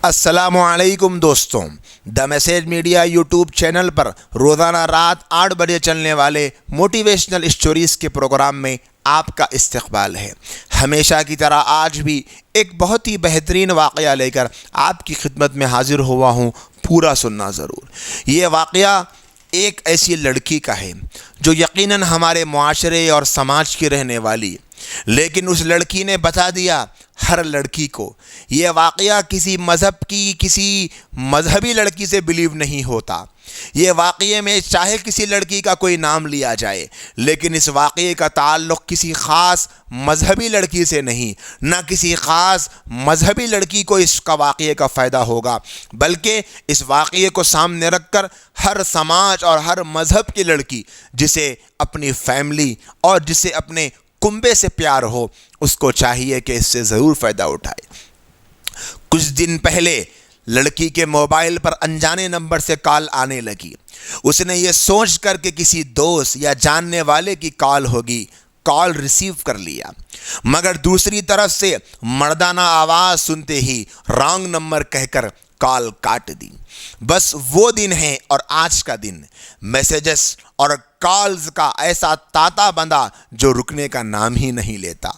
السلام علیکم دوستوں، the message media YouTube channel پر روزانہ رات 8 بجے چلنے والے موٹیویشنل اسٹوریز کے پروگرام میں آپ کا استقبال ہے۔ ہمیشہ کی طرح آج بھی ایک بہت ہی بہترین واقعہ لے کر آپ کی خدمت میں حاضر ہوا ہوں، پورا سننا ضرور۔ یہ واقعہ ایک ایسی لڑکی کا ہے جو یقیناً ہمارے معاشرے اور سماج کی رہنے والی، لیکن اس لڑکی نے بتا دیا ہر لڑکی کو۔ یہ واقعہ کسی مذہبی لڑکی سے بلیو نہیں ہوتا۔ یہ واقعے میں چاہے کسی لڑکی کا کوئی نام لیا جائے، لیکن اس واقعے کا تعلق کسی خاص مذہبی لڑکی سے نہیں، نہ کسی خاص مذہبی لڑکی کو اس کا واقعے کا فائدہ ہوگا، بلکہ اس واقعے کو سامنے رکھ کر ہر سماج اور ہر مذہب کی لڑکی جسے اپنی فیملی اور جسے اپنے کنبے سے پیار ہو، اس کو چاہیے کہ اس سے ضرور فائدہ اٹھائے۔ کچھ دن پہلے لڑکی کے موبائل پر انجانے نمبر سے کال آنے لگی۔ اس نے یہ سوچ کر کہ کسی دوست یا جاننے والے کی کال ہوگی، کال ریسیو کر لیا، مگر دوسری طرف سے مردانہ آواز سنتے ہی رانگ نمبر کہہ کر کال کاٹ دی۔ بس وہ دن ہے اور آج کا دن، میسیجز اور کالز کا ایسا تاتا بندھا جو رکنے کا نام ہی نہیں لیتا۔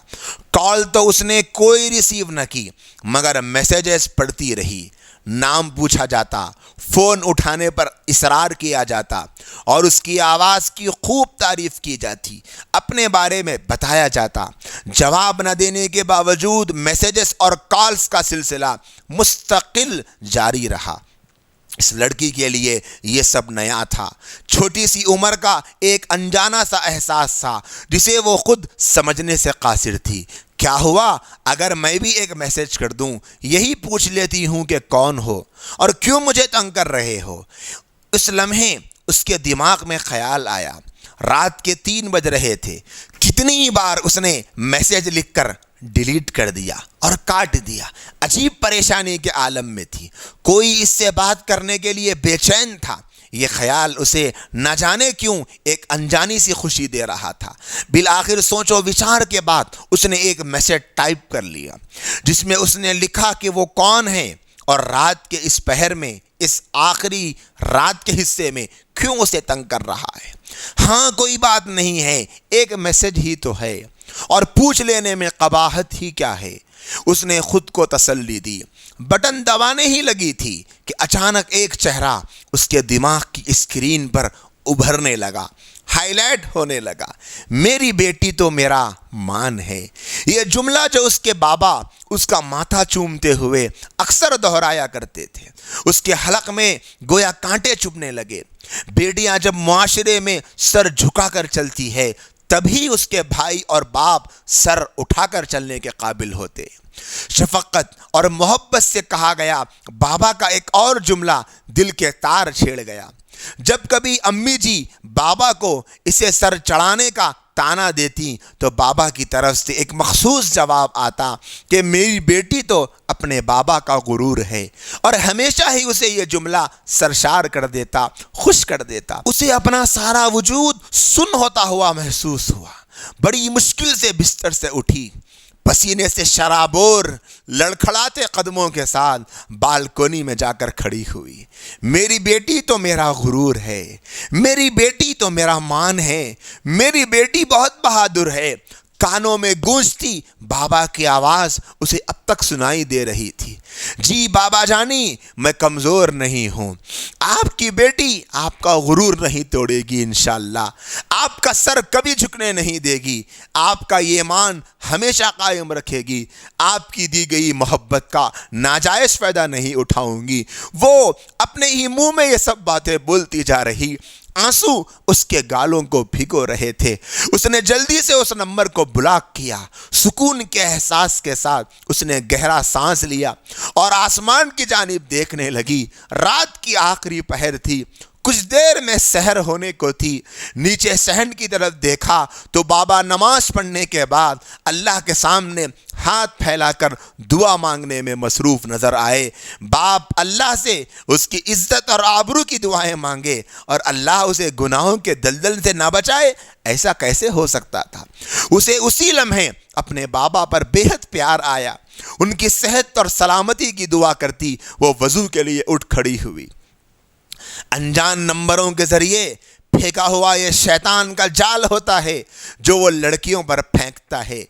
کال تو اس نے کوئی ریسیو نہ کی، مگر میسیجز پڑھتی رہی۔ نام پوچھا جاتا، فون اٹھانے پر اصرار کیا جاتا اور اس کی آواز کی خوب تعریف کی جاتی، اپنے بارے میں بتایا جاتا۔ جواب نہ دینے کے باوجود میسیجز اور کالز کا سلسلہ مستقل جاری رہا۔ اس لڑکی کے لیے یہ سب نیا تھا، چھوٹی سی عمر کا ایک انجانا سا احساس تھا جسے وہ خود سمجھنے سے قاصر تھی۔ کیا ہوا اگر میں بھی ایک میسیج کر دوں، یہی پوچھ لیتی ہوں کہ کون ہو اور کیوں مجھے تنگ کر رہے ہو؟ اس لمحے اس کے دماغ میں خیال آیا۔ رات کے 3 بج رہے تھے۔ کتنی بار اس نے میسیج لکھ کر ڈیلیٹ کر دیا اور کاٹ دیا۔ عجیب پریشانی کے عالم میں تھی، کوئی اس سے بات کرنے کے لیے بے چین تھا۔ یہ خیال اسے نہ جانے کیوں ایک انجانی سی خوشی دے رہا تھا۔ بالآخر سوچ و وچار کے بعد اس نے ایک میسیج ٹائپ کر لیا، جس میں اس نے لکھا کہ وہ کون ہے اور رات کے اس پہر میں، اس آخری رات کے حصے میں کیوں اسے تنگ کر رہا ہے۔ ہاں، کوئی بات نہیں ہے، ایک میسیج ہی تو ہے، اور پوچھ لینے میں قباحت ہی کیا ہے۔ اس نے خود کو تسلی دی۔ بٹن دبانے ہی لگی تھی کہ اچانک ایک چہرہ اس کے دماغ کی اسکرین پر ابھرنے لگا، ہائی لائٹ ہونے لگا۔ میری بیٹی تو میرا مان ہے۔ یہ جملہ جو اس کے بابا اس کا ماتھا چومتے ہوئے اکثر دہرایا کرتے تھے، اس کے حلق میں گویا کانٹے چبھنے لگے۔ بیٹیاں جب معاشرے میں سر جھکا کر چلتی ہے، تبھی اس کے بھائی اور باپ سر اٹھا کر چلنے کے قابل ہوتے۔ شفقت اور محبت سے کہا گیا بابا کا ایک اور جملہ دل کے تار چھیڑ گیا۔ جب کبھی امی جی بابا کو اسے سر چڑھانے کا تانا دیتی تو بابا کی طرف سے ایک مخصوص جواب آتا کہ میری بیٹی تو اپنے بابا کا غرور ہے، اور ہمیشہ ہی اسے یہ جملہ سرشار کر دیتا، خوش کر دیتا۔ اسے اپنا سارا وجود سن ہوتا ہوا محسوس ہوا۔ بڑی مشکل سے بستر سے اٹھی، پسینے سے شرابور لڑکھڑاتے قدموں کے ساتھ بالکونی میں جا کر کھڑی ہوئی۔ میری بیٹی تو میرا غرور ہے، میری بیٹی تو میرا مان ہے، میری بیٹی بہت بہادر ہے۔ کانوں میں گونجتی بابا کی آواز اسے اب تک سنائی دے رہی تھی۔ جی بابا جانی، میں کمزور نہیں ہوں، آپ کی بیٹی آپ کا غرور نہیں توڑے گی انشاءاللہ، آپ کا سر کبھی جھکنے نہیں دے گی، آپ کا یہ مان ہمیشہ قائم رکھے گی، آپ کی دی گئی محبت کا ناجائز فائدہ نہیں اٹھاؤں گی۔ وہ اپنے ہی منہ میں یہ سب باتیں بولتی جا رہی، آنسو اس کے گالوں کو بھگو رہے تھے۔ اس نے جلدی سے اس نمبر کو بلاک کیا۔ سکون کے احساس کے ساتھ اس نے گہرا سانس لیا اور آسمان کی جانب دیکھنے لگی۔ رات کی آخری پہر تھی، کچھ دیر میں سحر ہونے کو تھی۔ نیچے صحن کی طرف دیکھا تو بابا نماز پڑھنے کے بعد اللہ کے سامنے ہاتھ پھیلا کر دعا مانگنے میں مصروف نظر آئے۔ باپ اللہ سے اس کی عزت اور آبرو کی دعائیں مانگے اور اللہ اسے گناہوں کے دلدل سے نہ بچائے، ایسا کیسے ہو سکتا تھا؟ اسے اسی لمحے اپنے بابا پر بے حد پیار آیا۔ ان کی صحت اور سلامتی کی دعا کرتی، وہ وضو کے لیے اٹھ کھڑی ہوئی۔ انجان نمبروں کے ذریعے پھینکا ہوا یہ شیطان کا جال ہوتا ہے جو وہ لڑکیوں پر پھینکتا ہے۔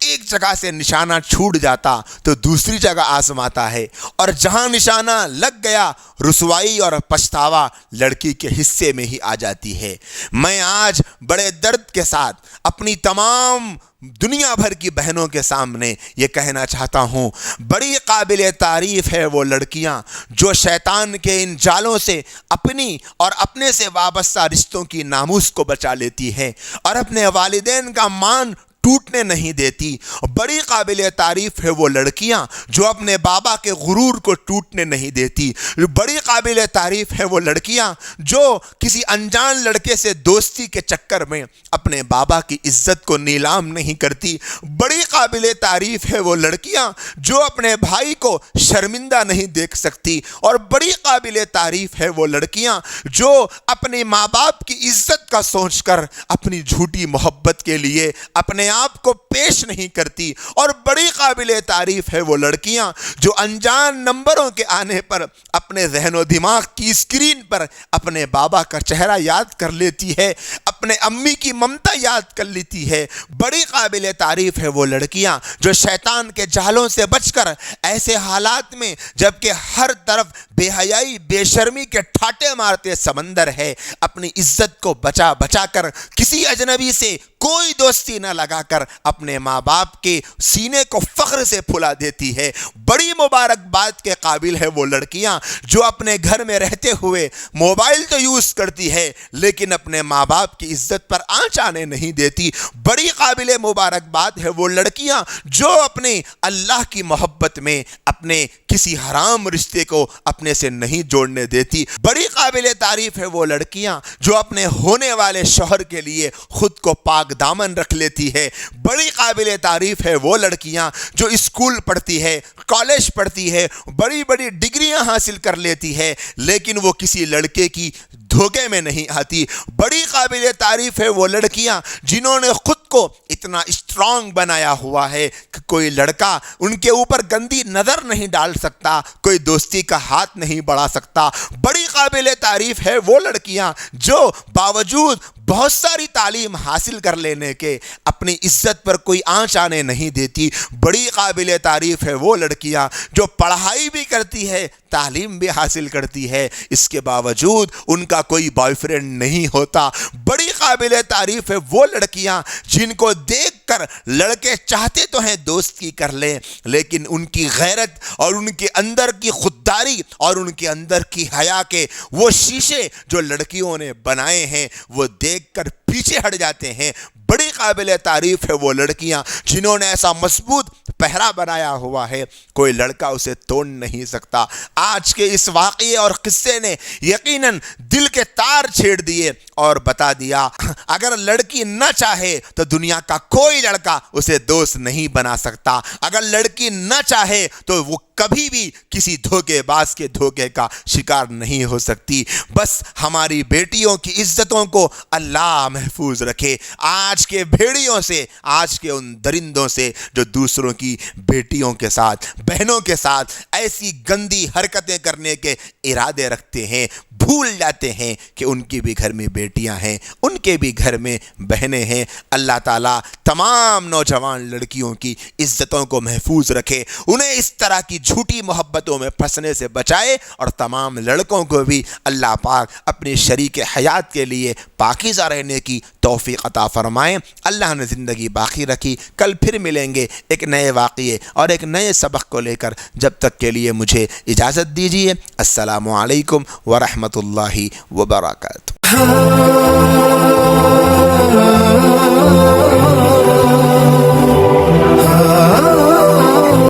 ایک جگہ سے نشانہ چھوٹ جاتا تو دوسری جگہ آزماتا ہے، اور جہاں نشانہ لگ گیا رسوائی اور پچھتاوا لڑکی کے حصے میں ہی آ جاتی ہے۔ میں آج بڑے درد کے ساتھ اپنی تمام دنیا بھر کی بہنوں کے سامنے یہ کہنا چاہتا ہوں، بڑی قابل تعریف ہے وہ لڑکیاں جو شیطان کے ان جالوں سے اپنی اور اپنے سے وابستہ رشتوں کی ناموس کو بچا لیتی ہے اور اپنے والدین کا مان ٹوٹنے نہیں دیتی۔ بڑی قابل تعریف ہے وہ لڑکیاں جو اپنے بابا کے غرور کو ٹوٹنے نہیں دیتی۔ بڑی قابل تعریف ہے وہ لڑکیاں جو کسی انجان لڑکے سے دوستی کے چکر میں اپنے بابا کی عزت کو نیلام نہیں کرتی۔ بڑی قابل تعریف ہے وہ لڑکیاں جو اپنے بھائی کو شرمندہ نہیں دیکھ سکتی، اور بڑی قابل تعریف ہے وہ لڑکیاں جو اپنے ماں باپ کی عزت کا سوچ کر اپنی جھوٹی محبت کے لیے اپنے آپ کو پیش نہیں کرتی۔ اور بڑی قابل تعریف ہے وہ لڑکیاں جو انجان نمبروں کے آنے پر اپنے ذہن و دماغ کی اسکرین پر اپنے بابا کا چہرہ یاد کر لیتی ہے، اپنے امی کی ممتا یاد کر لیتی ہے۔ بڑی قابل تعریف ہے وہ لڑکیاں جو شیطان کے جالوں سے بچ کر ایسے حالات میں جبکہ ہر طرف بے حیائی بے شرمی کے ٹھاٹے مارتے سمندر ہے، اپنی عزت کو بچا بچا کر کسی اجنبی سے کوئی دوستی نہ لگا کر اپنے ماں باپ کے سینے کو فخر سے پھلا دیتی ہے۔ بڑی مبارکباد کے قابل ہے وہ لڑکیاں جو اپنے گھر میں رہتے ہوئے موبائل تو یوز کرتی ہے لیکن اپنے ماں باپ کی عزت پر آنچ آنے نہیں دیتی۔ بڑی قابل مبارکباد ہے وہ لڑکیاں جو اپنے اللہ کی محبت میں اپنے کسی حرام رشتے کو اپنے سے نہیں جوڑنے دیتی۔ بڑی قابل تعریف ہے وہ لڑکیاں جو اپنے ہونے والے شوہر کے لیے خود کو پاک دامن رکھ لیتی ہے۔ بڑی قابل تعریف ہے وہ لڑکیاں جو اسکول پڑھتی ہے، کالج پڑھتی ہے، بڑی بڑی ڈگریاں حاصل کر لیتی ہے لیکن وہ کسی لڑکے کی دھوکے میں نہیں آتی۔ بڑی قابل تعریف ہے وہ لڑکیاں جنہوں نے خود کو اتنا اسٹرانگ بنایا ہوا ہے کہ کوئی لڑکا ان کے اوپر گندی نظر نہیں ڈال سکتا، کوئی دوستی کا ہاتھ نہیں بڑھا سکتا۔ بڑی قابل تعریف ہے وہ لڑکیاں جو باوجود بہت ساری تعلیم حاصل کر لینے کے اپنی عزت پر کوئی آنچ آنے نہیں دیتی۔ بڑی قابل تعریف ہے وہ لڑکیاں جو پڑھائی بھی کرتی ہے، تعلیم بھی حاصل کرتی ہے، اس کے باوجود ان کا کوئی بوائے فرینڈ نہیں ہوتا۔ بڑی قابل تعریف ہے وہ لڑکیاں جن کو دیکھ کر لڑکے چاہتے تو ہیں دوستی کر لیں لیکن ان کی غیرت اور ان کے اندر کی خودداری اور ان کے اندر کی حیا کے وہ شیشے جو لڑکیوں نے بنائے ہیں وہ دیکھ کر پیچھے ہٹ جاتے ہیں۔ بڑی قابل تعریف ہے وہ لڑکیاں جنہوں نے ایسا مضبوط پہرا بنایا ہوا ہے کوئی لڑکا اسے توڑ نہیں سکتا۔ آج کے اس واقعے اور قصے نے یقیناً دل کے تار چھیڑ دیے اور بتا دیا اگر لڑکی نہ چاہے تو دنیا کا کوئی لڑکا اسے دوست نہیں بنا سکتا۔ اگر لڑکی نہ چاہے تو وہ کبھی بھی کسی دھوکے باز کے دھوکے کا شکار نہیں ہو سکتی۔ بس ہماری بیٹیوں کی عزتوں کو اللہ محفوظ رکھے، آج کے بھیڑیوں سے، آج کے ان درندوں سے جو دوسروں کی بیٹیوں کے ساتھ، بہنوں کے ساتھ ایسی گندی حرکتیں کرنے کے ارادے رکھتے ہیں، بھول جاتے ہیں کہ ان کی بھی گھر میں بیٹیاں ہیں، ان کے بھی گھر میں بہنیں ہیں۔ اللہ تعالیٰ تمام نوجوان لڑکیوں کی عزتوں کو محفوظ رکھے، انہیں اس طرح کی جھوٹی محبتوں میں پھنسنے سے بچائے، اور تمام لڑکوں کو بھی اللہ پاک اپنی شریک حیات کے لیے پاکیزہ رہنے کی توفیق عطا فرمائیں۔ اللہ نے زندگی باقی رکھی، کل پھر ملیں گے ایک نئے واقعے اور ایک نئے سبق کو لے کر، جب تک کے لیے مجھے اجازت دیجیے۔ السلام علیکم ورحمۃ اللہ وبرکاتہ۔